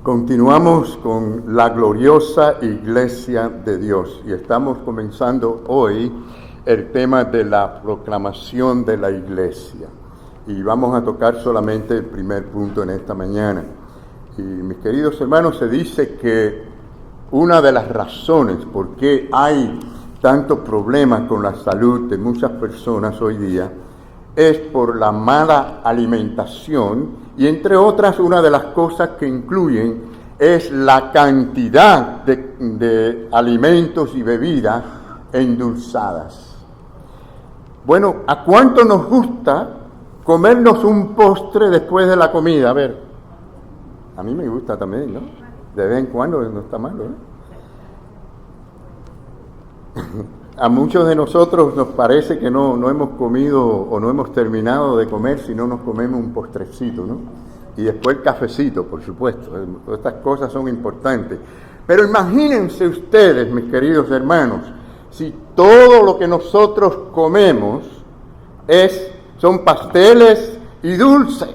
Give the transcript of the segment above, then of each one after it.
Continuamos con la gloriosa Iglesia de Dios y estamos comenzando hoy el tema de la proclamación de la Iglesia. Y vamos a tocar solamente el primer punto en esta mañana. Y mis queridos hermanos, se dice que una de las razones por qué hay tantos problemas con la salud de muchas personas hoy día es por la mala alimentación y entre otras una de las cosas que incluyen es la cantidad de alimentos y bebidas endulzadas. Bueno, ¿a cuánto nos gusta comernos un postre después de la comida? A ver, a mí me gusta también, ¿no? De vez en cuando no está malo, ¿eh? A muchos de nosotros nos parece que no hemos comido o no hemos terminado de comer si no nos comemos un postrecito, ¿no? Y después el cafecito, por supuesto. Todas estas cosas son importantes. Pero imagínense ustedes, mis queridos hermanos, si todo lo que nosotros comemos son pasteles y dulces.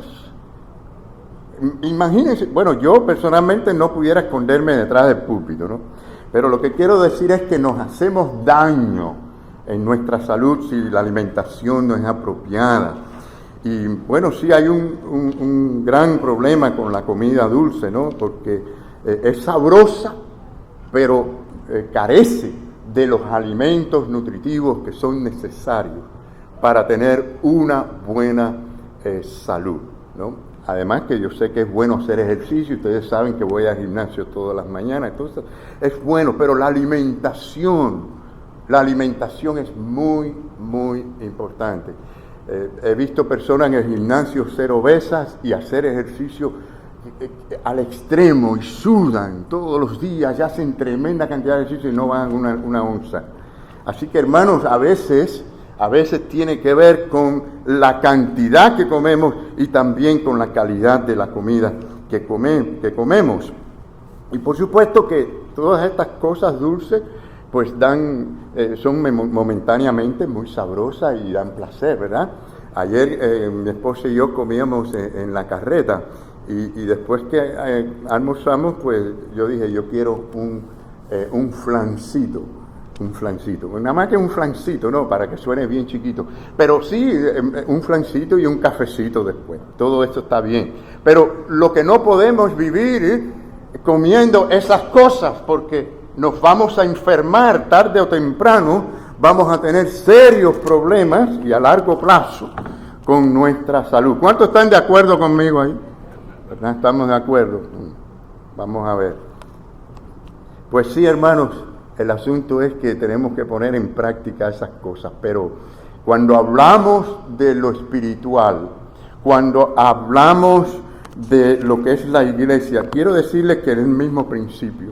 Imagínense, bueno, yo personalmente no pudiera esconderme detrás del púlpito, ¿no? Pero lo que quiero decir es que nos hacemos daño en nuestra salud si la alimentación no es apropiada. Y bueno, sí hay un gran problema con la comida dulce, ¿no? Porque es sabrosa, pero carece de los alimentos nutritivos que son necesarios para tener una buena salud, ¿no? Además que yo sé que es bueno hacer ejercicio, ustedes saben que voy al gimnasio todas las mañanas, entonces es bueno, pero la alimentación es muy, muy importante. He visto personas en el gimnasio ser obesas y hacer ejercicio al extremo y sudan todos los días, ya hacen tremenda cantidad de ejercicio y no van una onza. Así que hermanos, a veces tiene que ver con la cantidad que comemos y también con la calidad de la comida que comemos. Y por supuesto que todas estas cosas dulces pues son momentáneamente muy sabrosas y dan placer, ¿verdad? Ayer mi esposa y yo comíamos en la carreta y después que almorzamos, pues yo dije, yo quiero un flancito. Nada más que un flancito, ¿no? Para que suene bien chiquito. Pero sí, un flancito y un cafecito después. Todo esto está bien. Pero lo que no podemos vivir comiendo esas cosas, porque nos vamos a enfermar tarde o temprano, vamos a tener serios problemas y a largo plazo con nuestra salud. ¿Cuántos están de acuerdo conmigo ahí? ¿Verdad? ¿Estamos de acuerdo? Vamos a ver. Pues sí, hermanos. El asunto es que tenemos que poner en práctica esas cosas, pero cuando hablamos de lo espiritual, cuando hablamos de lo que es la iglesia, quiero decirles que es el mismo principio.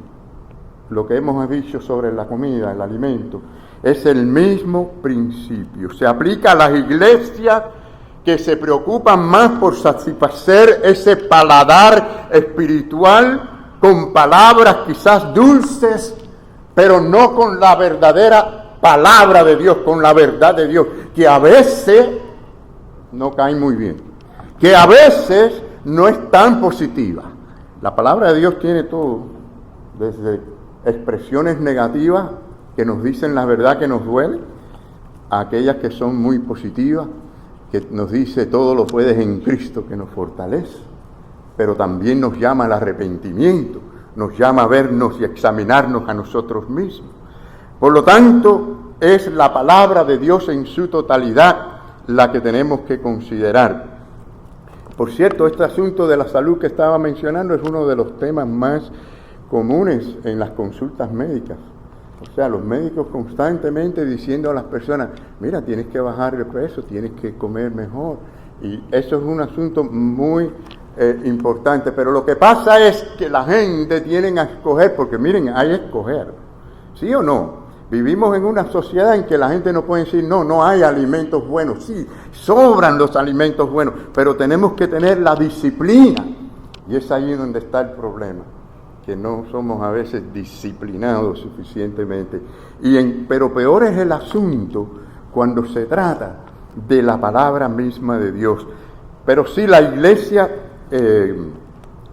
Lo que hemos dicho sobre la comida, el alimento, es el mismo principio. Se aplica a las iglesias que se preocupan más por satisfacer ese paladar espiritual con palabras quizás dulces, pero no con la verdadera palabra de Dios, con la verdad de Dios, que a veces no cae muy bien, que a veces no es tan positiva. La palabra de Dios tiene todo, desde expresiones negativas que nos dicen la verdad que nos duele, a aquellas que son muy positivas, que nos dice todo lo puedes en Cristo que nos fortalece, pero también nos llama al arrepentimiento, nos llama a vernos y examinarnos a nosotros mismos. Por lo tanto, es la palabra de Dios en su totalidad la que tenemos que considerar. Por cierto, este asunto de la salud que estaba mencionando es uno de los temas más comunes en las consultas médicas. O sea, los médicos constantemente diciendo a las personas, mira, tienes que bajar de peso, tienes que comer mejor. Y eso es un asunto muy importante, pero lo que pasa es que la gente tiene a escoger, porque miren, hay que escoger, ¿sí o no? Vivimos en una sociedad en que la gente no puede decir, no hay alimentos buenos, sí, sobran los alimentos buenos, pero tenemos que tener la disciplina, y es ahí donde está el problema, que no somos a veces disciplinados suficientemente, pero peor es el asunto cuando se trata de la palabra misma de Dios. Pero sí, la iglesia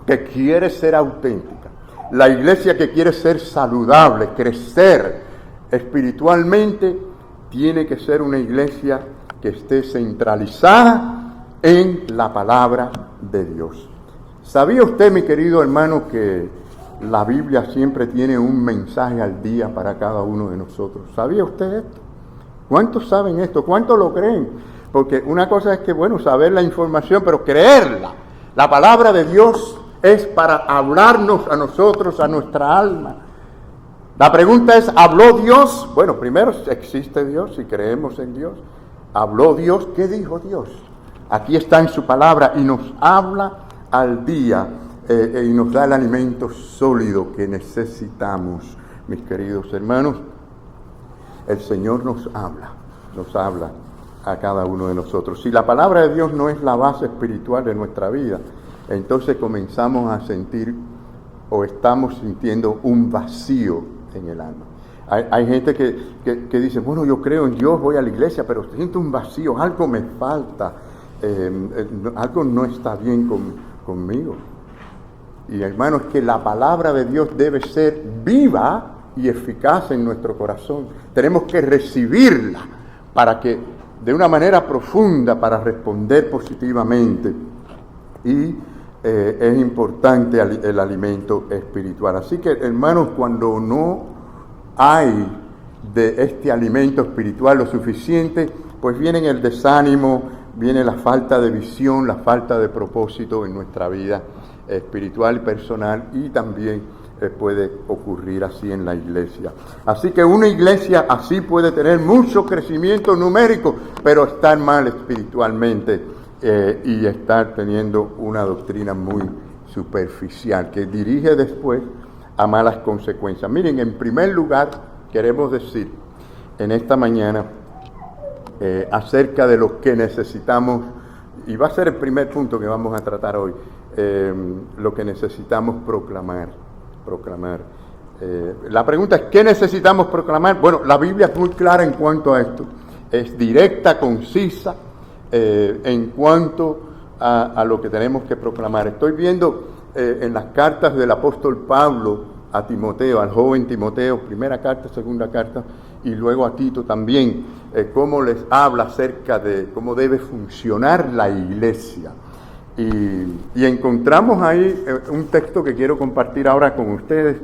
que quiere ser auténtica, la iglesia que quiere ser saludable, crecer espiritualmente, tiene que ser una iglesia que esté centralizada en la palabra de Dios. ¿Sabía usted, mi querido hermano, que la Biblia siempre tiene un mensaje al día para cada uno de nosotros? ¿Sabía usted esto? ¿Cuántos saben esto? ¿Cuántos lo creen? Porque una cosa es que, bueno, saber la información, pero creerla. La palabra de Dios es para hablarnos a nosotros, a nuestra alma. La pregunta es, ¿habló Dios? Bueno, primero existe Dios y creemos en Dios. ¿Habló Dios? ¿Qué dijo Dios? Aquí está en su palabra y nos habla al día y nos da el alimento sólido que necesitamos, mis queridos hermanos. El Señor nos habla a cada uno de nosotros. Si la palabra de Dios no es la base espiritual de nuestra vida, entonces comenzamos a sentir o estamos sintiendo un vacío en el alma. Hay gente que dice, bueno, yo creo en Dios, voy a la iglesia, pero siento un vacío, algo me falta, algo no está bien conmigo. Y hermanos, que la palabra de Dios debe ser viva y eficaz en nuestro corazón. Tenemos que recibirla para que, de una manera profunda, para responder positivamente. Y es importante el alimento espiritual. Así que, hermanos, cuando no hay de este alimento espiritual lo suficiente, pues viene el desánimo, viene la falta de visión, la falta de propósito en nuestra vida espiritual y personal, y también puede ocurrir así en la iglesia. Así que una iglesia así puede tener mucho crecimiento numérico, pero estar mal espiritualmente y estar teniendo una doctrina muy superficial que dirige después a malas consecuencias. Miren, en primer lugar, queremos decir en esta mañana acerca de lo que necesitamos, y va a ser el primer punto que vamos a tratar hoy, lo que necesitamos proclamar. La pregunta es, ¿qué necesitamos proclamar? Bueno, la Biblia es muy clara en cuanto a esto, es directa, concisa, en cuanto a lo que tenemos que proclamar. Estoy viendo en las cartas del apóstol Pablo a Timoteo, al joven Timoteo, primera carta, segunda carta, y luego a Tito también, cómo les habla acerca de cómo debe funcionar la iglesia. Y encontramos ahí un texto que quiero compartir ahora con ustedes,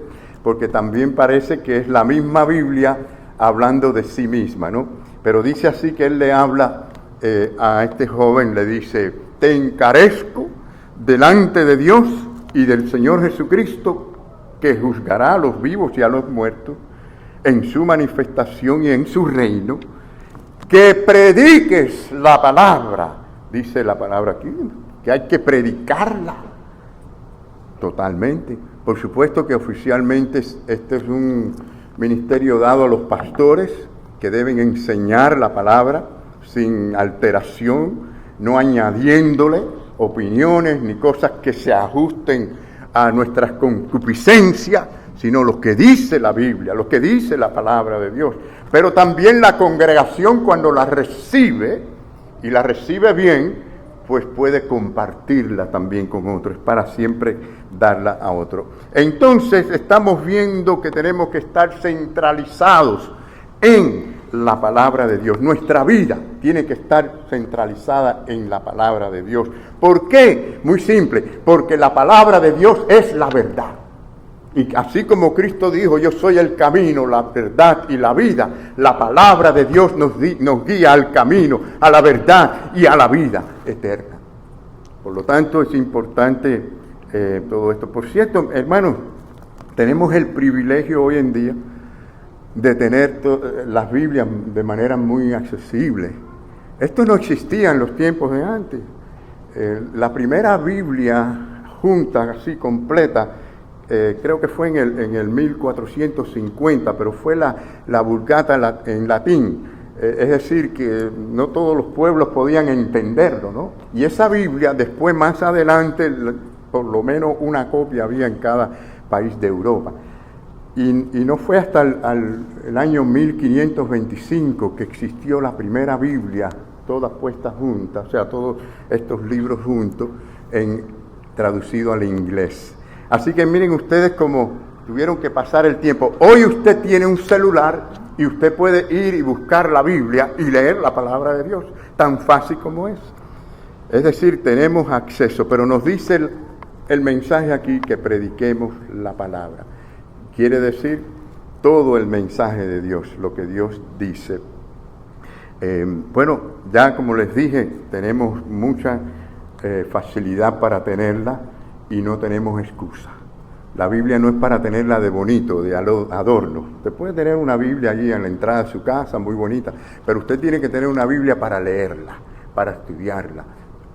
porque también parece que es la misma Biblia hablando de sí misma, ¿no? Pero dice así que él le habla a este joven, le dice, te encarezco delante de Dios y del Señor Jesucristo, que juzgará a los vivos y a los muertos en su manifestación y en su reino, que prediques la palabra, dice la palabra aquí, que hay que predicarla totalmente. Por supuesto que oficialmente este es un ministerio dado a los pastores, que deben enseñar la palabra sin alteración, no añadiéndole opiniones ni cosas que se ajusten a nuestras concupiscencias, sino lo que dice la Biblia, lo que dice la palabra de Dios. Pero también la congregación, cuando la recibe, y la recibe bien, pues puede compartirla también con otros, para siempre darla a otro. Entonces estamos viendo que tenemos que estar centralizados en la palabra de Dios. Nuestra vida tiene que estar centralizada en la palabra de Dios. ¿Por qué? Muy simple, porque la palabra de Dios es la verdad. Y así como Cristo dijo, yo soy el camino, la verdad y la vida, la palabra de Dios nos guía al camino, a la verdad y a la vida eterna. Por lo tanto, es importante todo esto. Por cierto, hermanos, tenemos el privilegio hoy en día de tener las Biblias de manera muy accesible. Esto no existía en los tiempos de antes. La primera Biblia junta, así completa, creo que fue en el 1450, pero fue la Vulgata en latín. Es decir, que no todos los pueblos podían entenderlo, ¿no? Y esa Biblia, después, más adelante, por lo menos una copia había en cada país de Europa. Y no fue hasta el año 1525 que existió la primera Biblia, todas puestas juntas, o sea, todos estos libros juntos, en traducido al inglés. Así que miren ustedes cómo tuvieron que pasar el tiempo. Hoy usted tiene un celular y usted puede ir y buscar la Biblia y leer la palabra de Dios, tan fácil como es. Es decir, tenemos acceso, pero nos dice el mensaje aquí que prediquemos la palabra. Quiere decir todo el mensaje de Dios, lo que Dios dice. Bueno, ya como les dije, tenemos mucha facilidad para tenerla y no tenemos excusa. La Biblia no es para tenerla de bonito, de adorno. Usted puede tener una Biblia allí en la entrada de su casa, muy bonita, pero usted tiene que tener una Biblia para leerla, para estudiarla.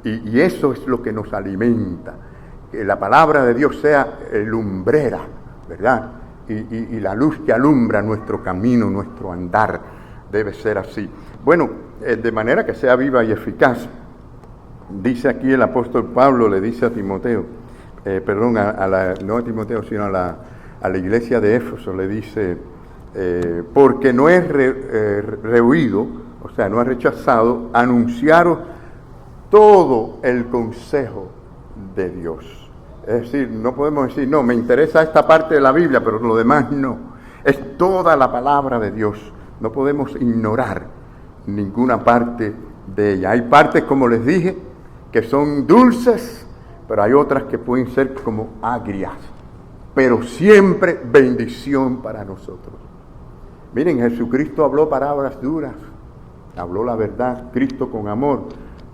Y eso es lo que nos alimenta, que la palabra de Dios sea lumbrera, ¿verdad? Y la luz que alumbra nuestro camino, nuestro andar, debe ser así. Bueno, de manera que sea viva y eficaz. Dice aquí el apóstol Pablo, le dice a Timoteo, no a Timoteo, sino a la iglesia de Éfeso, le dice, porque no es rehuido, o sea, no es rechazado, anunciaros todo el consejo de Dios. Es decir, no podemos decir, no, me interesa esta parte de la Biblia, pero lo demás no. Es toda la palabra de Dios. No podemos ignorar ninguna parte de ella. Hay partes, como les dije, que son dulces, pero hay otras que pueden ser como agrias, pero siempre bendición para nosotros. Miren, Jesucristo habló palabras duras, habló la verdad. Cristo con amor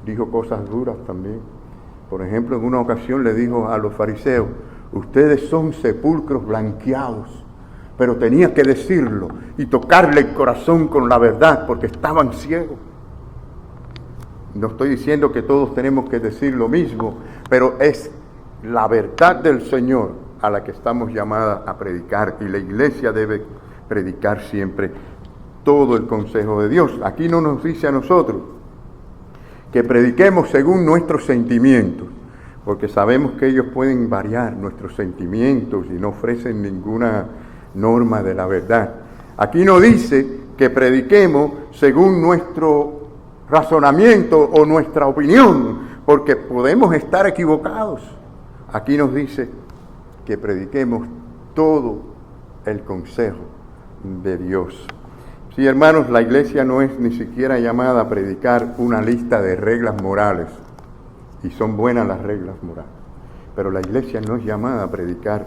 dijo cosas duras también. Por ejemplo, en una ocasión le dijo a los fariseos, ustedes son sepulcros blanqueados, pero tenía que decirlo y tocarle el corazón con la verdad porque estaban ciegos. No estoy diciendo que todos tenemos que decir lo mismo, pero es la verdad del Señor a la que estamos llamadas a predicar, y la iglesia debe predicar siempre todo el consejo de Dios. Aquí no nos dice a nosotros que prediquemos según nuestros sentimientos, porque sabemos que ellos pueden variar nuestros sentimientos y no ofrecen ninguna norma de la verdad. Aquí no dice que prediquemos según nuestro razonamiento o nuestra opinión, porque podemos estar equivocados. Aquí nos dice que prediquemos todo el consejo de Dios. Sí, hermanos, la iglesia no es ni siquiera llamada a predicar una lista de reglas morales, y son buenas las reglas morales, pero la iglesia no es llamada a predicar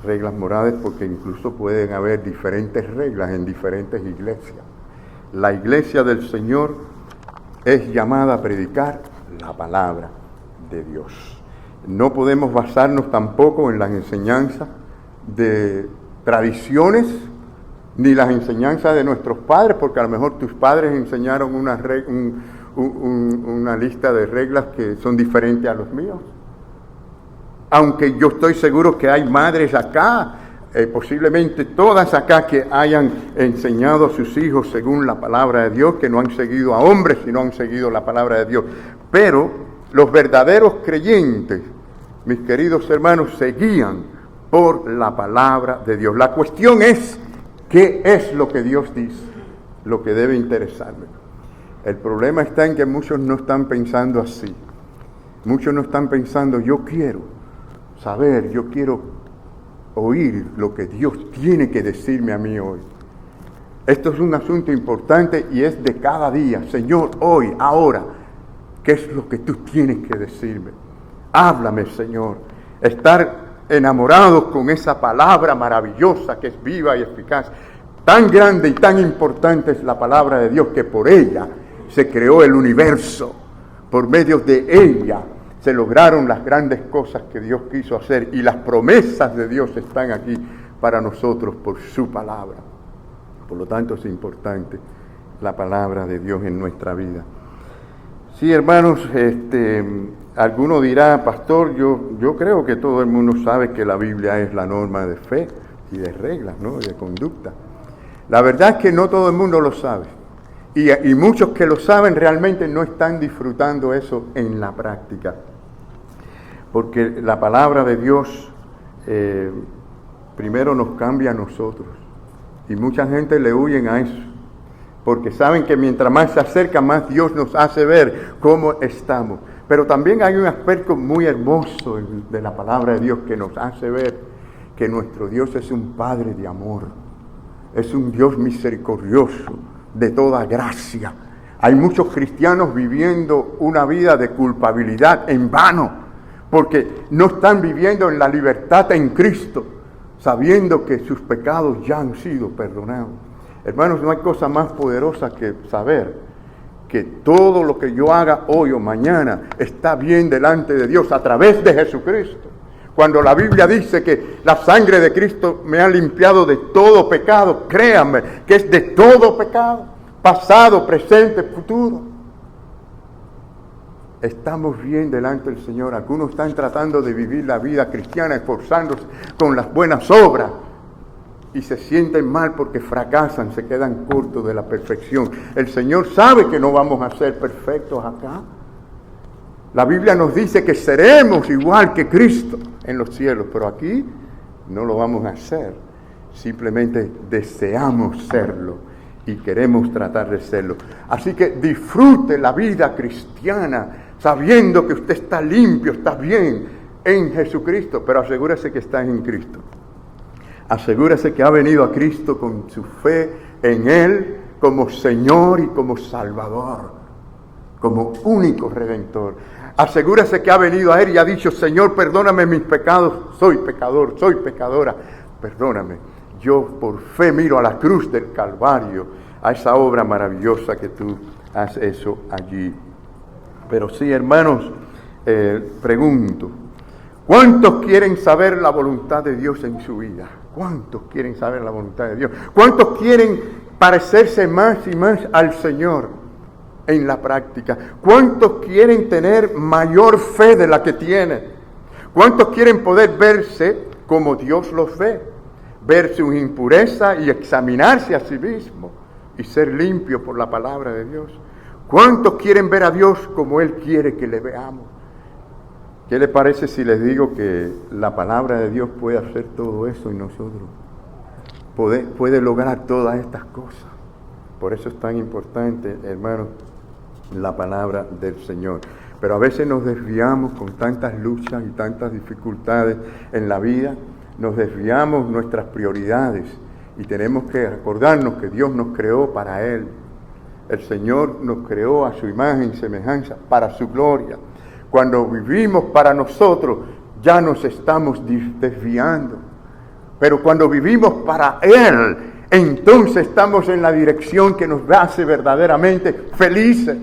reglas morales, porque incluso pueden haber diferentes reglas en diferentes iglesias. La iglesia del Señor es llamada a predicar la palabra de Dios. No podemos basarnos tampoco en las enseñanzas de tradiciones, ni las enseñanzas de nuestros padres, porque a lo mejor tus padres enseñaron una lista de reglas que son diferentes a los míos. Aunque yo estoy seguro que hay madres acá, posiblemente todas acá, que hayan enseñado a sus hijos según la palabra de Dios, que no han seguido a hombres, sino han seguido la palabra de Dios. Pero los verdaderos creyentes, mis queridos hermanos, se guían por la palabra de Dios. La cuestión es, ¿qué es lo que Dios dice? Lo que debe interesarme. El problema está en que muchos no están pensando así. Muchos no están pensando, yo quiero saber, yo quiero oír lo que Dios tiene que decirme a mí hoy. Esto es un asunto importante y es de cada día. Señor, hoy, ahora, ¿qué es lo que tú tienes que decirme? Háblame, Señor. Estar enamorados con esa palabra maravillosa que es viva y eficaz. Tan grande y tan importante es la palabra de Dios que por ella se creó el universo. Por medio de ella se lograron las grandes cosas que Dios quiso hacer, y las promesas de Dios están aquí para nosotros por su palabra. Por lo tanto, es importante la palabra de Dios en nuestra vida. Sí, hermanos, alguno dirá, pastor, yo creo que todo el mundo sabe que la Biblia es la norma de fe y de reglas, ¿no?, y de conducta. La verdad es que no todo el mundo lo sabe. Y muchos que lo saben realmente no están disfrutando eso en la práctica. Porque la palabra de Dios primero nos cambia a nosotros. Y mucha gente le huyen a eso. Porque saben que mientras más se acerca, más Dios nos hace ver cómo estamos. Pero también hay un aspecto muy hermoso de la palabra de Dios que nos hace ver que nuestro Dios es un Padre de amor, es un Dios misericordioso, de toda gracia. Hay muchos cristianos viviendo una vida de culpabilidad en vano, porque no están viviendo en la libertad en Cristo, sabiendo que sus pecados ya han sido perdonados. Hermanos, no hay cosa más poderosa que saber que todo lo que yo haga hoy o mañana está bien delante de Dios a través de Jesucristo. Cuando la Biblia dice que la sangre de Cristo me ha limpiado de todo pecado, créanme que es de todo pecado, pasado, presente, futuro. Estamos bien delante del Señor. Algunos están tratando de vivir la vida cristiana esforzándose con las buenas obras y se sienten mal porque fracasan, se quedan cortos de la perfección. El Señor sabe que no vamos a ser perfectos acá. La Biblia nos dice que seremos igual que Cristo en los cielos, pero aquí no lo vamos a hacer. Simplemente deseamos serlo y queremos tratar de serlo. Así que disfrute la vida cristiana sabiendo que usted está limpio, está bien en Jesucristo, pero asegúrese que está en Cristo. Asegúrese que ha venido a Cristo con su fe en Él como Señor y como Salvador, como único Redentor. Asegúrese que ha venido a Él y ha dicho: Señor, perdóname mis pecados, soy pecador, soy pecadora, perdóname. Yo por fe miro a la cruz del Calvario, a esa obra maravillosa que tú has hecho allí. Pero sí, hermanos, pregunto, ¿cuántos quieren saber la voluntad de Dios en su vida? ¿Cuántos quieren saber la voluntad de Dios? ¿Cuántos quieren parecerse más y más al Señor en la práctica? ¿Cuántos quieren tener mayor fe de la que tienen? ¿Cuántos quieren poder verse como Dios los ve? Ver su impureza y examinarse a sí mismo y ser limpio por la palabra de Dios. ¿Cuántos quieren ver a Dios como Él quiere que le veamos? ¿Qué le parece si les digo que la palabra de Dios puede hacer todo eso en nosotros? Puede lograr todas estas cosas. Por eso es tan importante, hermanos, la palabra del Señor. Pero a veces nos desviamos con tantas luchas y tantas dificultades en la vida, nos desviamos nuestras prioridades y tenemos que recordarnos que Dios nos creó para Él. El Señor nos creó a su imagen y semejanza para su gloria. Cuando vivimos para nosotros, ya nos estamos desviando. Pero cuando vivimos para Él, entonces estamos en la dirección que nos hace verdaderamente felices.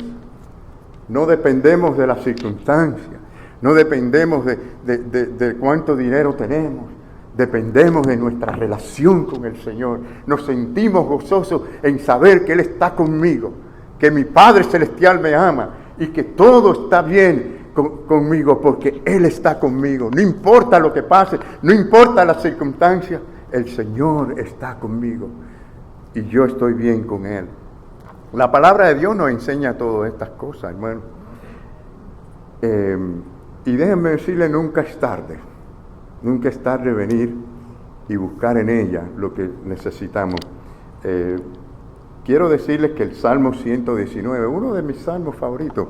No dependemos de las circunstancias, no dependemos de cuánto dinero tenemos, dependemos de nuestra relación con el Señor. Nos sentimos gozosos en saber que Él está conmigo, que mi Padre Celestial me ama y que todo está bien conmigo porque Él está conmigo. No importa lo que pase, no importa las circunstancias, el Señor está conmigo y yo estoy bien con Él. La palabra de Dios nos enseña todas estas cosas, hermano. Y déjenme decirle, nunca es tarde. Nunca es tarde venir y buscar en ella lo que necesitamos. Quiero decirles que el Salmo 119, uno de mis salmos favoritos,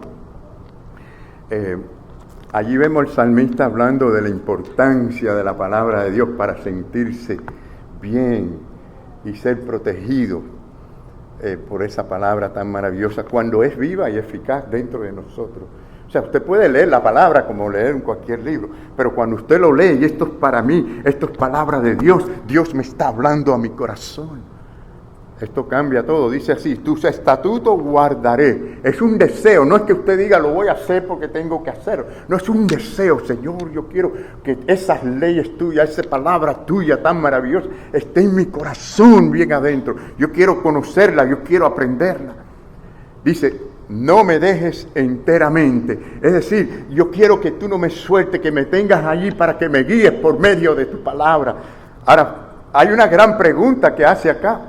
allí vemos al salmista hablando de la importancia de la palabra de Dios para sentirse bien y ser protegido por esa palabra tan maravillosa cuando es viva y eficaz dentro de nosotros. O sea, usted puede leer la palabra como leer en cualquier libro, pero cuando usted lo lee y esto es para mí, esto es palabra de Dios, Dios me está hablando a mi corazón. Esto cambia todo, dice así: tus estatutos guardaré. Es un deseo, no es que usted diga lo voy a hacer porque tengo que hacerlo. No, es un deseo: Señor, yo quiero que esas leyes tuyas, esa palabra tuya tan maravillosa, esté en mi corazón bien adentro. Yo quiero conocerla, yo quiero aprenderla. Dice: no me dejes enteramente. Es decir, yo quiero que tú no me sueltes, que me tengas allí para que me guíes por medio de tu palabra. Ahora, hay una gran pregunta que hace acá.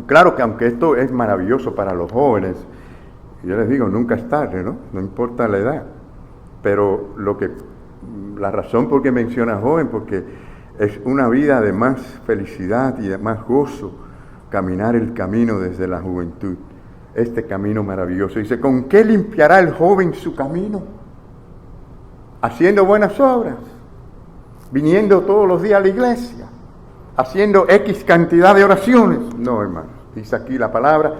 Claro que aunque esto es maravilloso para los jóvenes, yo les digo, nunca es tarde, ¿no? No importa la edad. Pero la razón por que menciona joven, porque es una vida de más felicidad y de más gozo caminar el camino desde la juventud. Este camino maravilloso. Dice: ¿con qué limpiará el joven su camino? haciendo buenas obras, viniendo todos los días a la iglesia, haciendo X cantidad de oraciones. No, hermano, dice aquí la palabra,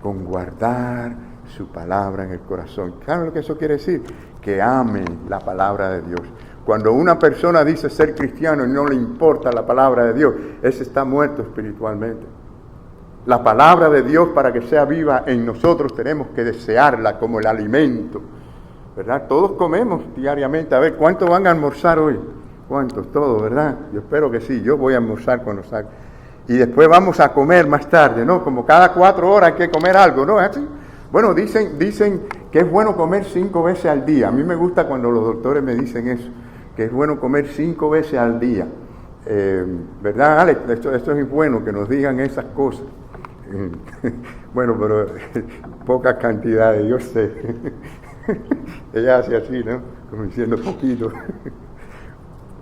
con guardar su palabra en el corazón. ¿Saben lo que eso quiere decir? Que ame la palabra de Dios. Cuando una persona dice ser cristiano y no le importa la palabra de Dios, ese está muerto espiritualmente. La palabra de Dios, para que sea viva en nosotros, tenemos que desearla como el alimento, ¿verdad? Todos comemos diariamente. A ver, ¿cuántos van a almorzar hoy? ¿Cuántos? Todos, ¿verdad? Yo espero que sí. Yo voy a almorzar cuando salga. Y después vamos a comer más tarde, ¿no? Como cada 4 horas hay que comer algo, ¿no? ¿Es así? Bueno, dicen que es bueno comer 5 veces al día. A mí me gusta cuando los doctores me dicen eso, que es bueno comer 5 veces al día. ¿Verdad, Alex? Esto es bueno que nos digan esas cosas. Bueno, pero pocas cantidades, yo sé. Ella hace así, ¿no? Como diciendo poquito.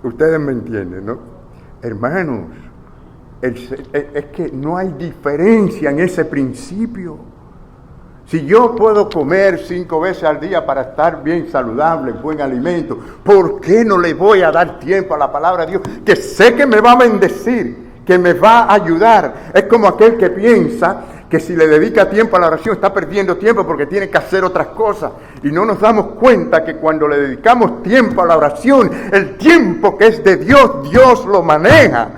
Ustedes me entienden, ¿no? Hermanos, es que no hay diferencia en ese principio. Si yo puedo comer 5 veces al día para estar bien saludable, buen alimento, ¿por qué no le voy a dar tiempo a la palabra de Dios? Que sé que me va a bendecir, que me va a ayudar. Es como aquel que piensa que si le dedica tiempo a la oración está perdiendo tiempo porque tiene que hacer otras cosas. Y no nos damos cuenta que cuando le dedicamos tiempo a la oración, el tiempo que es de Dios, Dios lo maneja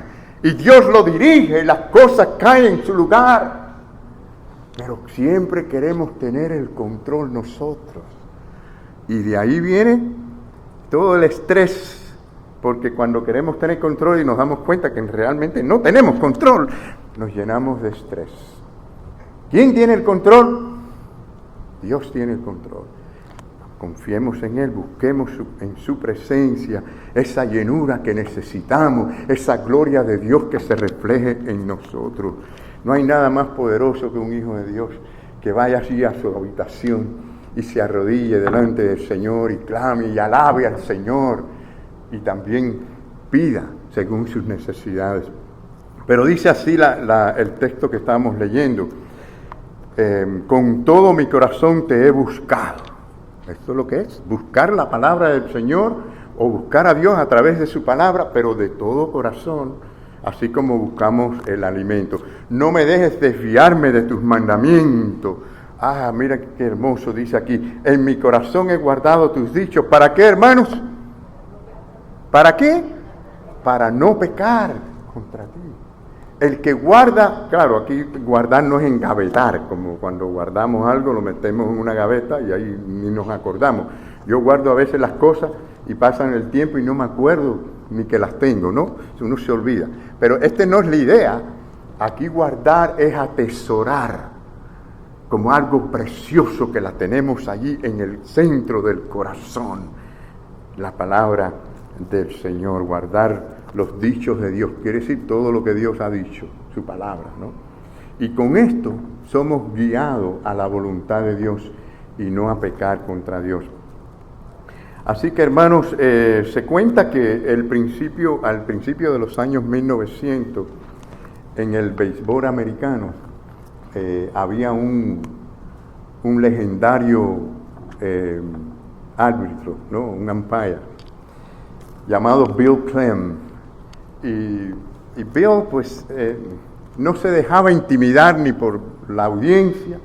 y Dios lo dirige y las cosas caen en su lugar. Pero siempre queremos tener el control nosotros. Y de ahí viene todo el estrés. Porque cuando queremos tener control y nos damos cuenta que realmente no tenemos control, nos llenamos de estrés. ¿Quién tiene el control? Dios tiene el control. Confiemos en Él, busquemos en su presencia esa llenura que necesitamos, esa gloria de Dios que se refleje en nosotros. No hay nada más poderoso que un hijo de Dios que vaya así a su habitación y se arrodille delante del Señor y clame y alabe al Señor y también pida según sus necesidades. Pero dice así el texto que estamos leyendo, con todo mi corazón te he buscado. Esto es lo que es, buscar la palabra del Señor o buscar a Dios a través de su palabra, pero de todo corazón, así como buscamos el alimento. No me dejes desviarme de tus mandamientos. Ah, mira qué hermoso dice aquí, en mi corazón he guardado tus dichos. ¿Para qué, hermanos? ¿Para qué? Para no pecar contra ti. El que guarda, claro, aquí guardar no es engavetar, como cuando guardamos algo, lo metemos en una gaveta y ahí ni nos acordamos. Yo guardo a veces las cosas y pasan el tiempo y no me acuerdo ni que las tengo, ¿no? Uno se olvida. Pero no es la idea. Aquí guardar es atesorar como algo precioso que la tenemos allí en el centro del corazón. La palabra del Señor, guardar los dichos de Dios, quiere decir todo lo que Dios ha dicho, su palabra, ¿no? Y con esto somos guiados a la voluntad de Dios y no a pecar contra Dios. Así que, hermanos, se cuenta que al principio de los años 1900, en el béisbol americano, había un legendario árbitro, ¿no? Un umpire, llamado Bill Clem. Y Bill, pues, no se dejaba intimidar ni por la audiencia,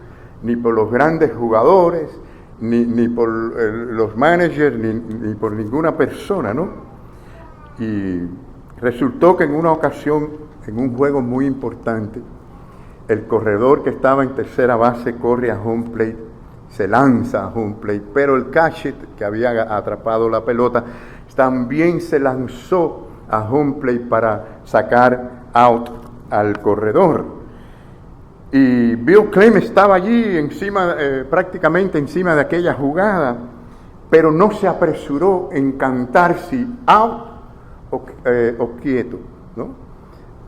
ni por los grandes jugadores, ni por los managers, ni por ninguna persona, ¿no? Y resultó que en una ocasión, en un juego muy importante, el corredor que estaba en tercera base corre a home plate, se lanza a home plate, pero el catcher que había atrapado la pelota también se lanzó a home plate para sacar out al corredor. Y Bill Clem estaba allí prácticamente encima de aquella jugada, pero no se apresuró en cantar si out o quieto, ¿no?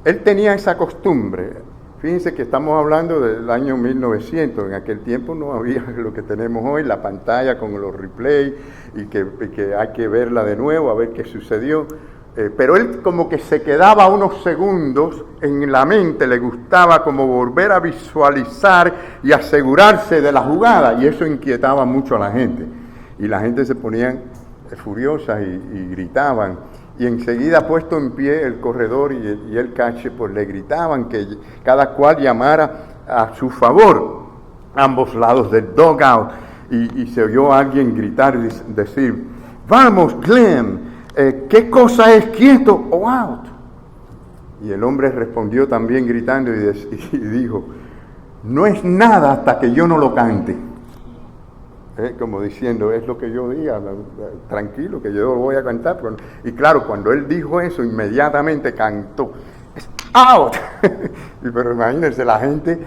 Él tenía esa costumbre. Fíjense que estamos hablando del año 1900, en aquel tiempo no había lo que tenemos hoy, la pantalla con los replays y que hay que verla de nuevo a ver qué sucedió. Pero él como que se quedaba unos segundos en la mente, le gustaba como volver a visualizar y asegurarse de la jugada, y eso inquietaba mucho a la gente. Y la gente se ponían furiosas y gritaban. Y enseguida, puesto en pie el corredor y el catcher, pues le gritaban que cada cual llamara a su favor, ambos lados del dugout. Y se oyó a alguien gritar y decir: vamos, Glenn, ¿qué cosa es, quieto o out? Y el hombre respondió también gritando y dijo: no es nada hasta que yo no lo cante. Como diciendo, es lo que yo diga, tranquilo, que yo lo voy a cantar. Y claro, cuando él dijo eso, inmediatamente cantó: ¡out! Pero imagínense, la gente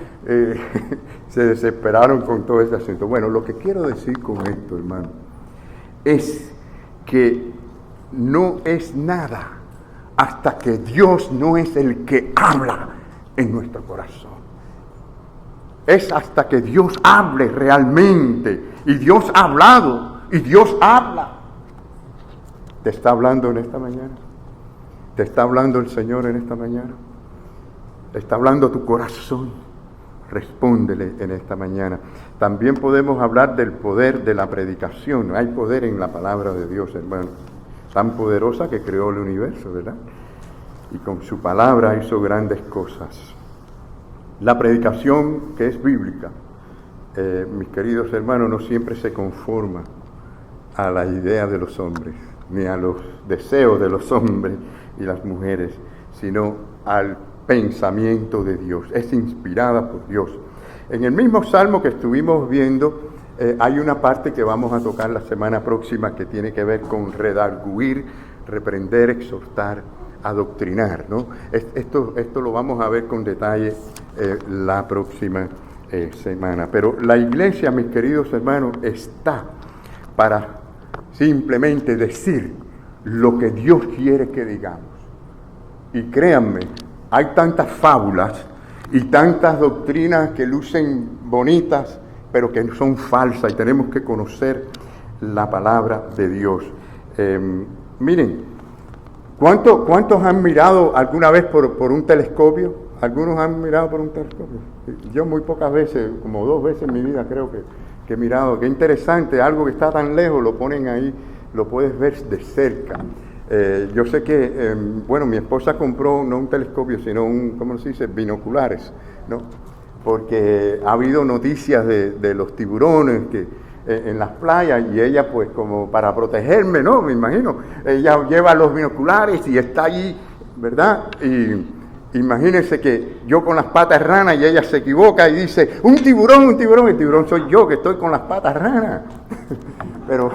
se desesperaron con todo ese asunto. Bueno, lo que quiero decir con esto, hermano, es que no es nada hasta que Dios no es el que habla en nuestro corazón. Es hasta que Dios hable realmente. Y Dios ha hablado. Y Dios habla. ¿Te está hablando en esta mañana? ¿Te está hablando el Señor en esta mañana? ¿Te está hablando tu corazón? Respóndele en esta mañana. También podemos hablar del poder de la predicación. Hay poder en la palabra de Dios, hermano. Tan poderosa que creó el universo, ¿verdad? Y con su palabra hizo grandes cosas. La predicación, que es bíblica, mis queridos hermanos, no siempre se conforma a la idea de los hombres, ni a los deseos de los hombres y las mujeres, sino al pensamiento de Dios. Es inspirada por Dios. En el mismo salmo que estuvimos viendo, hay una parte que vamos a tocar la semana próxima que tiene que ver con redarguir, reprender, exhortar, adoctrinar, ¿no? Esto lo vamos a ver con detalle la próxima semana. Pero la iglesia, mis queridos hermanos, está para simplemente decir lo que Dios quiere que digamos. Y créanme, hay tantas fábulas y tantas doctrinas que lucen bonitas, pero que son falsas, y tenemos que conocer la palabra de Dios. Miren, ¿cuántos han mirado alguna vez por un telescopio? ¿Algunos han mirado por un telescopio? Yo muy pocas veces, como 2 veces en mi vida creo que he mirado. Qué interesante, algo que está tan lejos, lo ponen ahí, lo puedes ver de cerca. Yo sé que, mi esposa compró no un telescopio, sino ¿cómo se dice? Binoculares, ¿no? Porque ha habido noticias de los tiburones que en las playas, y ella, pues, como para protegerme, ¿no? Me imagino, ella lleva los binoculares y está allí, ¿verdad? Y imagínense que yo con las patas ranas y ella se equivoca y dice: un tiburón, el tiburón soy yo que estoy con las patas ranas. Pero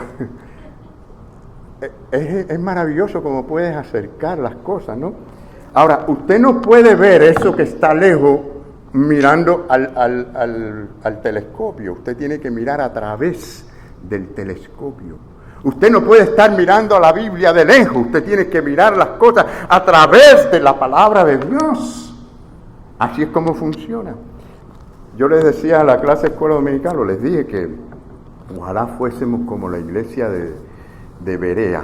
es maravilloso cómo puedes acercar las cosas, ¿no? Ahora, usted no puede ver eso que está lejos mirando al telescopio. Usted tiene que mirar a través del telescopio. Usted no puede estar mirando a la Biblia de lejos. Usted tiene que mirar las cosas a través de la palabra de Dios. Así es como funciona. Yo les decía a la clase de escuela dominical, les dije que ojalá fuésemos como la iglesia de Berea.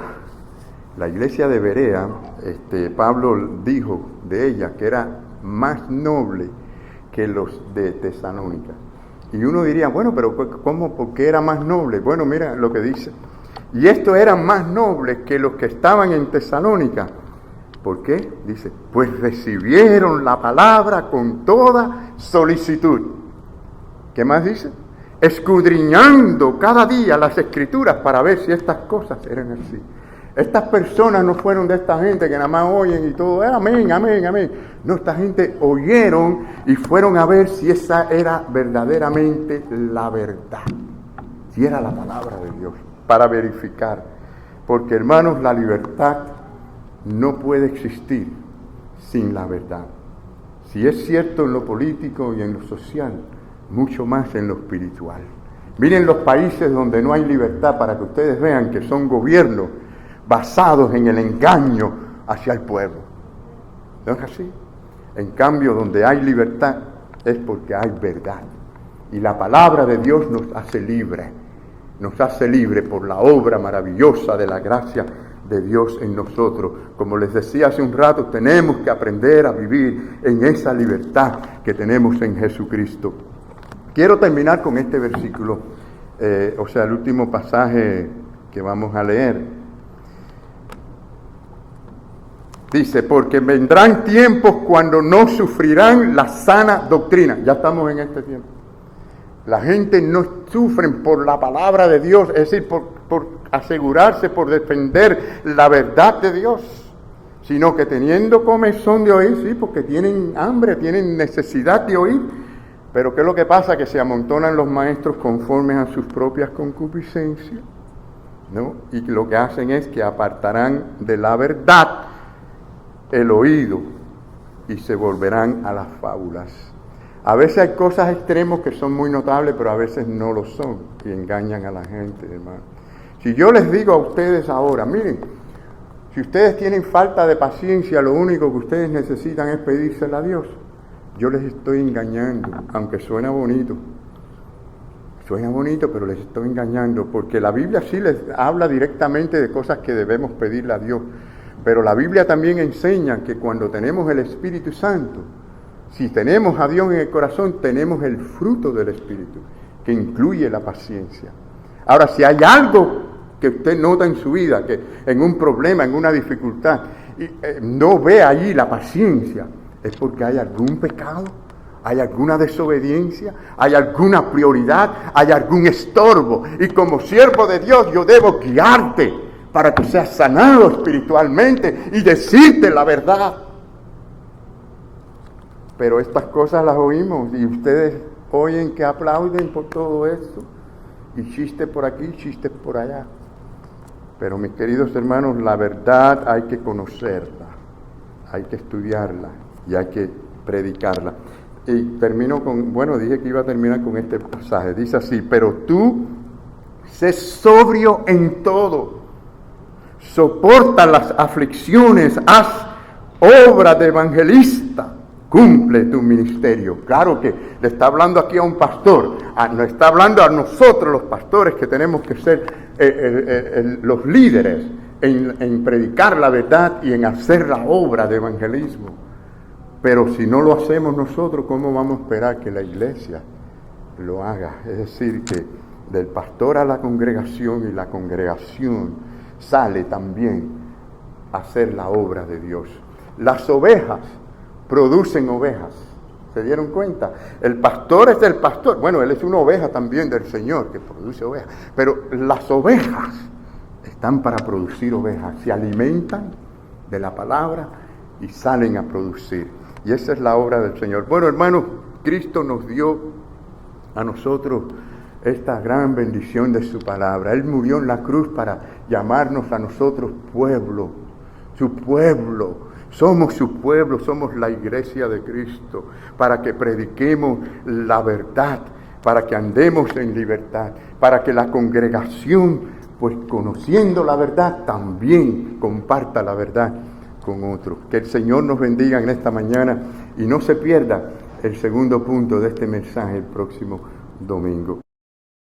La iglesia de Berea, Pablo dijo de ella que era más noble que los de Tesalónica. Y uno diría, bueno, pero ¿cómo? ¿Por qué era más noble? Bueno, mira lo que dice. Y estos eran más nobles que los que estaban en Tesalónica. ¿Por qué? Dice, pues recibieron la palabra con toda solicitud. ¿Qué más dice? Escudriñando cada día las escrituras para ver si estas cosas eran así. Estas personas no fueron de esta gente que nada más oyen y todo, amén, amén, amén. No, esta gente oyeron y fueron a ver si esa era verdaderamente la verdad. Si era la palabra de Dios, para verificar. Porque, hermanos, la libertad no puede existir sin la verdad. Si es cierto en lo político y en lo social, mucho más en lo espiritual. Miren los países donde no hay libertad, para que ustedes vean que son gobiernos basados en el engaño hacia el pueblo. ¿No es así? En cambio, donde hay libertad es porque hay verdad. Y la palabra de Dios nos hace libre. Nos hace libre por la obra maravillosa de la gracia de Dios en nosotros. Como les decía hace un rato, tenemos que aprender a vivir en esa libertad que tenemos en Jesucristo. Quiero terminar con este versículo, el último pasaje que vamos a leer. Dice, porque vendrán tiempos cuando no sufrirán la sana doctrina. Ya estamos en este tiempo. La gente no sufre por la palabra de Dios, es decir, por asegurarse, por defender la verdad de Dios, sino que teniendo comezón de oír, sí, porque tienen hambre, tienen necesidad de oír. Pero ¿qué es lo que pasa? Que se amontonan los maestros conformes a sus propias concupiscencias, ¿no? Y lo que hacen es que apartarán de la verdad el oído y se volverán a las fábulas. A veces hay cosas extremos que son muy notables, pero a veces no lo son y engañan a la gente, hermano. Si yo les digo a ustedes ahora, miren, si ustedes tienen falta de paciencia, lo único que ustedes necesitan es pedírsela a Dios. Yo les estoy engañando, aunque suena bonito. Suena bonito, pero les estoy engañando, porque la Biblia sí les habla directamente de cosas que debemos pedirle a Dios. Pero la Biblia también enseña que cuando tenemos el Espíritu Santo, si tenemos a Dios en el corazón, tenemos el fruto del Espíritu, que incluye la paciencia. Ahora, si hay algo que usted nota en su vida, que en un problema, en una dificultad, y no ve allí la paciencia, es porque hay algún pecado, hay alguna desobediencia, hay alguna prioridad, hay algún estorbo. Y como siervo de Dios, yo debo guiarte para que seas sanado espiritualmente y decirte la verdad. Pero estas cosas las oímos y ustedes oyen que aplauden por todo esto. Y chistes por aquí, chistes por allá. Pero mis queridos hermanos, la verdad hay que conocerla, hay que estudiarla y hay que predicarla. Y termino dije que iba a terminar con este pasaje. Dice así, pero tú sé sobrio en todo, soporta las aflicciones, haz obra de evangelista, cumple tu ministerio. Claro que le está hablando aquí a un pastor, no está hablando a nosotros los pastores que tenemos que ser los líderes en predicar la verdad y en hacer la obra de evangelismo. Pero si no lo hacemos nosotros, ¿cómo vamos a esperar que la iglesia lo haga? Es decir, que del pastor a la congregación y la congregación sale también a hacer la obra de Dios. Las ovejas producen ovejas. ¿Se dieron cuenta? El pastor es el pastor. Bueno, él es una oveja también del Señor que produce ovejas. Pero las ovejas están para producir ovejas. Se alimentan de la palabra y salen a producir. Y esa es la obra del Señor. Bueno, hermanos, Cristo nos dio a nosotros esta gran bendición de su palabra. Él murió en la cruz para llamarnos a nosotros pueblo, su pueblo. Somos su pueblo, somos la iglesia de Cristo, para que prediquemos la verdad, para que andemos en libertad, para que la congregación, pues conociendo la verdad, también comparta la verdad con otros. Que el Señor nos bendiga en esta mañana y no se pierda el segundo punto de este mensaje el próximo domingo.